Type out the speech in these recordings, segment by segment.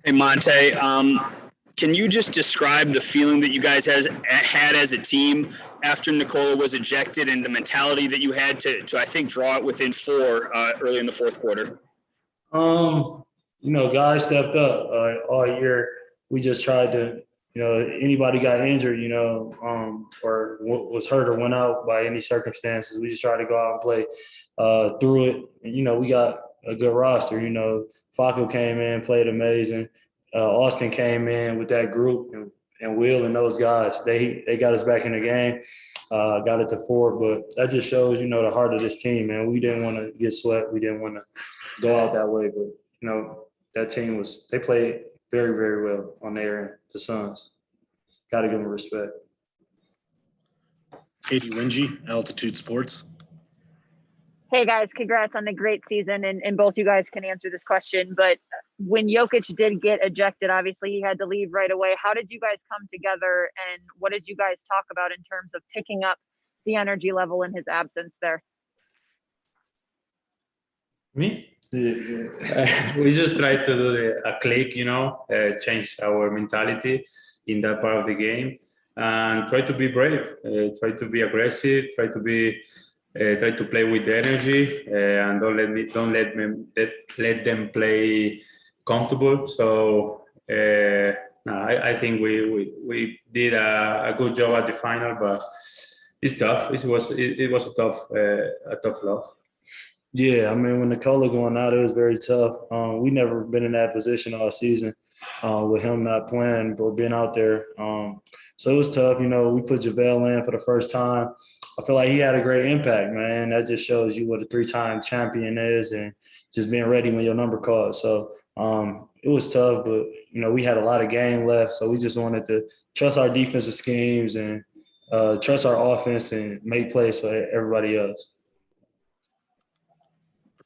Hey, Monte, can you just describe the feeling that you guys had as a team after Nicola was ejected and the mentality that you had to I think, draw it within four early in the fourth quarter? Guys stepped up all year. We just tried to, anybody got injured, or was hurt or went out by any circumstances. We just tried to go out and play through it. And, we got a good roster. Facundo came in, played amazing. Austin came in with that group, and Will and those guys. They got us back in the game, got it to 4. But that just shows, the heart of this team, man. We didn't want to get swept. We didn't want to go out that way. But, that team they played very, very well on their end, the Suns. Got to give them respect. Katie Wingy, Altitude Sports. Hey guys, congrats on the great season, and both you guys can answer this question, but when Jokic did get ejected, obviously he had to leave right away. How did you guys come together, and what did you guys talk about in terms of picking up the energy level in his absence there? Me? We just tried to do a click, change our mentality in that part of the game, and try to be brave, try to be aggressive, try to play with the energy, and don't let them play comfortable. So I think we did a good job at the final, but it's tough. It was a tough loss. Yeah, when Nicola going out, it was very tough. We never been in that position all season with him not playing or being out there. So it was tough. We put JaVale in for the first time. I feel like he had a great impact, man. That just shows you what a 3-time champion is and just being ready when your number calls. So it was tough, but, we had a lot of game left. So we just wanted to trust our defensive schemes and trust our offense and make plays for everybody else.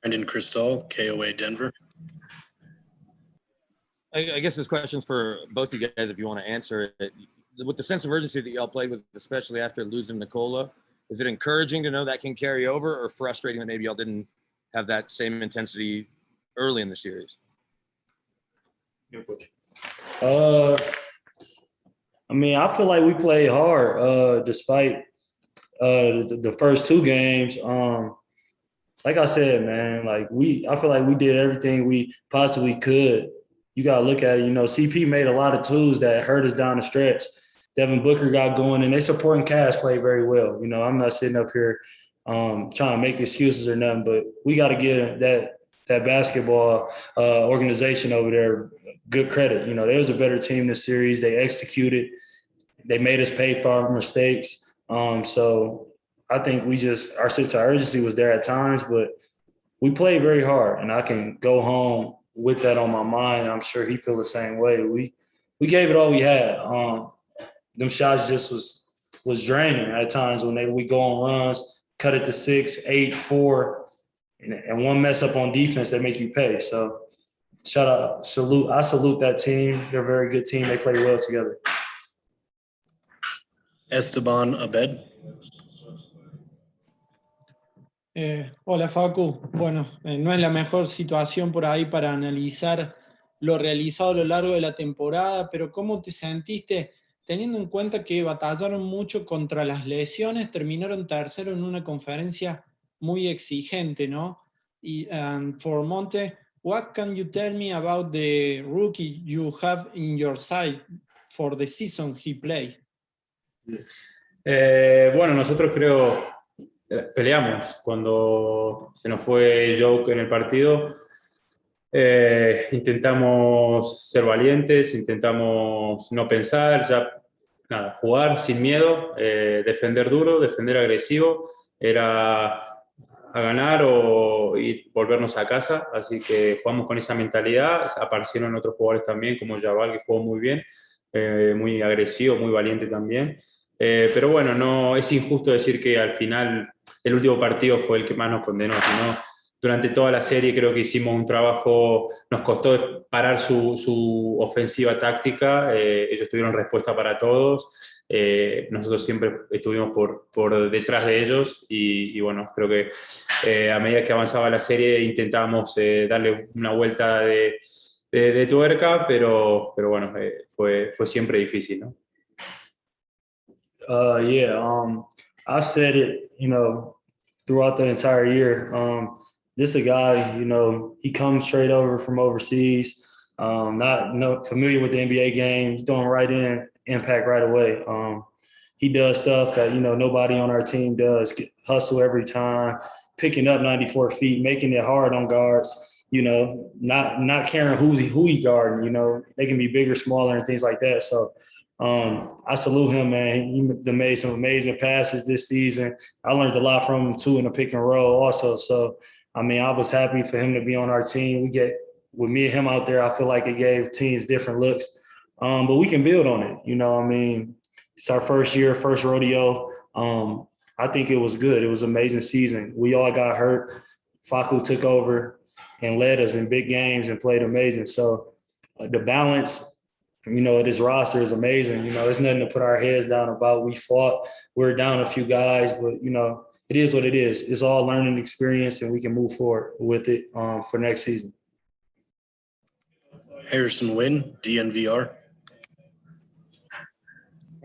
Brendan Cristal, KOA Denver. I guess this question's for both of you guys if you want to answer it. With the sense of urgency that y'all played with, especially after losing Nicola, is it encouraging to know that can carry over, or frustrating that maybe y'all didn't have that same intensity early in the series? I feel like we played hard despite the first 2 games. Like I said, man, I feel like we did everything we possibly could. You got to look at it. CP made a lot of twos that hurt us down the stretch. Devin Booker got going, and they supporting Cass played very well. I'm not sitting up here trying to make excuses or nothing, but we got to give that basketball organization over there good credit. They was a better team this series. They executed. They made us pay for our mistakes. So I think our sense of urgency was there at times, but we played very hard, and I can go home with that on my mind. I'm sure he feel the same way. We gave it all we had. Them shots just was draining at times when we go on runs, cut it to 6, 8, 4, and one mess up on defense that make you pay. So I salute that team. They're a very good team. They play well together. Esteban Abed. Hola Facu, bueno, no es la mejor situación por ahí para analizar lo realizado a lo largo de la temporada, pero ¿cómo te sentiste teniendo en cuenta que batallaron mucho contra las lesiones, terminaron tercero en una conferencia muy exigente, ¿no? For Monte, what can you tell me about the rookie you have in your side for the season he played? Bueno, nosotros creo peleamos cuando se nos fue Joke en el partido. Intentamos ser valientes, intentamos no pensar, jugar sin miedo, defender duro, defender agresivo, era a ganar y volvernos a casa, así que jugamos con esa mentalidad. Aparecieron otros jugadores también, como Jabal, que jugó muy bien, muy agresivo, muy valiente también. Pero bueno, no es injusto decir que al final el último partido fue el que más nos condenó, sino durante toda la serie creo que hicimos un trabajo, nos costó parar su ofensiva táctica, ellos tuvieron respuesta para todos, nosotros siempre estuvimos por detrás de ellos y bueno, creo que a medida que avanzaba la serie intentábamos darle una vuelta de de tuerca, pero bueno, fue siempre difícil, ¿no? I've said it, throughout the entire year. This is a guy, he comes straight over from overseas, not familiar with the NBA game, throwing right in, impact right away. He does stuff that, nobody on our team does, hustle every time, picking up 94 feet, making it hard on guards, not caring who he guarding, they can be bigger, smaller, and things like that. So I salute him, man. He made some amazing passes this season. I learned a lot from him too in the pick and roll also. So, I was happy for him to be on our team. With me and him out there, I feel like it gave teams different looks. But we can build on it. It's our first year, first rodeo. I think it was good. It was an amazing season. We all got hurt. Facu took over and led us in big games and played amazing. So the balance, this roster is amazing. It's nothing to put our heads down about. We fought. We're down a few guys, but, it is what it is. It's all learning experience, and we can move forward with it for next season. Harrison Wynn, DNVR.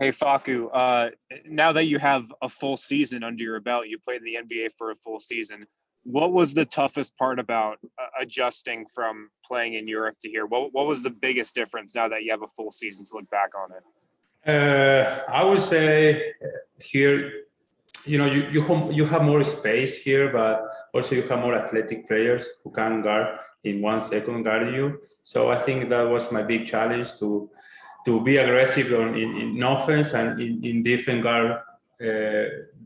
Hey, Facu, now that you have a full season under your belt, you played in the NBA for a full season. What was the toughest part about adjusting from playing in Europe to here? What was the biggest difference now that you have a full season to look back on it? I would say here, you have more space here, but also you have more athletic players who can guard in 1 second guard you. So I think that was my big challenge to be aggressive in offense and in defense guard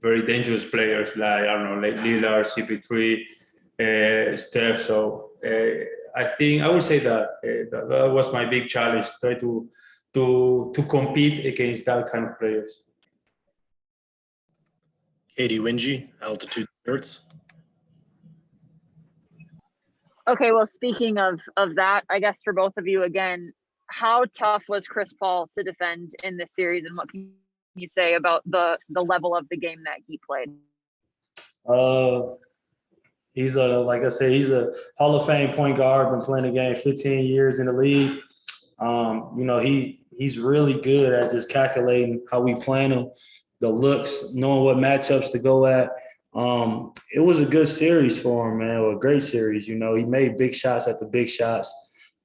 very dangerous players like Lillard, CP3, Steph. So I would say that was my big challenge, try to compete against that kind of players. Katie Wingy, Altitude Sports. Okay, well, speaking of that, I guess for both of you again, how tough was Chris Paul to defend in this series, and what can you say about the level of the game that he played? He's like I said, he's a Hall of Fame point guard, been playing the game 15 years in the league. He's really good at just calculating how we plan him, the looks, knowing what matchups to go at. It was a good series for him, man, a great series. He made big shots at the big shots.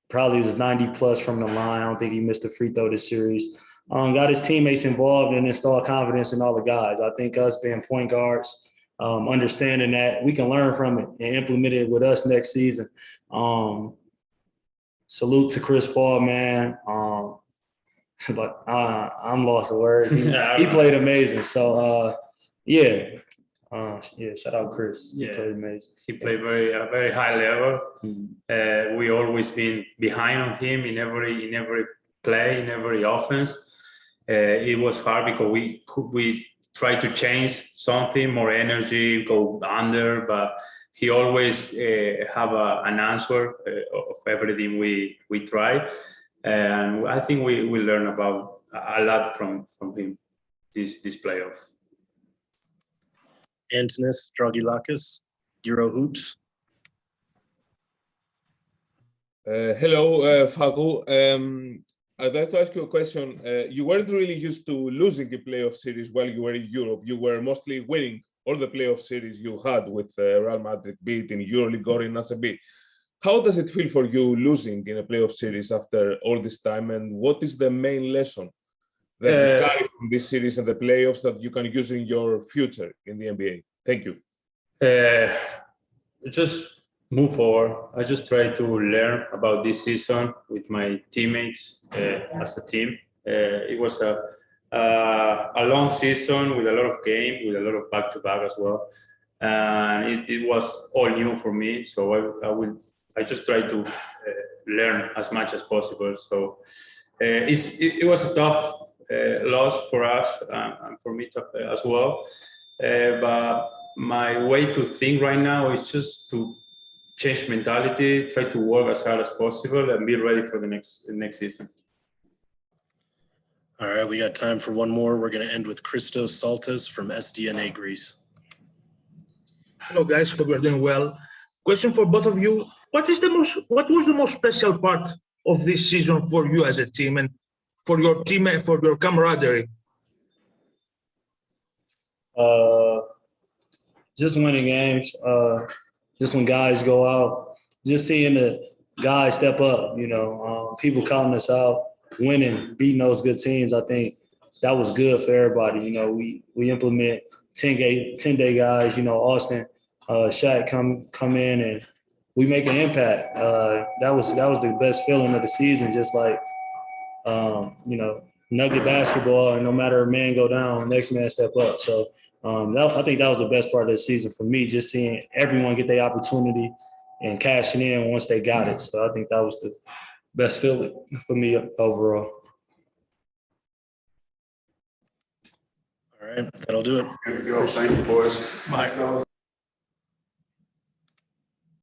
Probably was 90 plus from the line. I don't think he missed a free throw this series. Got his teammates involved and installed confidence in all the guys. I think us being point guards, understanding that we can learn from it and implement it with us next season. Salute to Chris Paul, man. But I'm lost of words. He played amazing. So, shout out Chris. He played amazing. He played at a very high level. Mm-hmm. We always been behind on him in every play, in every offense. It was hard because we tried to change something, more energy, go under, but he always have an answer of everything we try. And I think we learn about a lot from him this playoff. Antonis Dragilakis, Euro Hoops. Hello, Facu. I'd like to ask you a question. You weren't really used to losing a playoff series while you were in Europe. You were mostly winning all the playoff series you had with Real Madrid, be it in EuroLeague or in ACB. How does it feel for you losing in a playoff series after all this time? And what is the main lesson that you carry from this series and the playoffs that you can use in your future in the NBA? Thank you. Just move forward. I just try to learn about this season with my teammates as a team. It was a long season with a lot of games, with a lot of back-to-back as well. And it was all new for me. So I just try to learn as much as possible. So it was a tough loss for us and for me as well. But my way to think right now is just to change mentality, try to work as hard as possible, and be ready for the next season. All right, we got time for one more. We're going to end with Christos Saltas from SDNA Greece. Hello, guys. Hope you're doing well. Question for both of you. what was the most special part of this season for you as a team and for your team and for your camaraderie? Just winning games. Just when guys go out, just seeing the guys step up. People calling us out, winning, beating those good teams. I think that was good for everybody. We implement 10-day guys. Austin, Shaq come in and we make an impact. That was the best feeling of the season. Just like Nugget basketball, and no matter a man go down, next man step up. So I think that was the best part of the season for me, just seeing everyone get their opportunity and cashing in once they got it. So I think that was the best feeling for me overall. All right, that'll do it. Thank you, boys.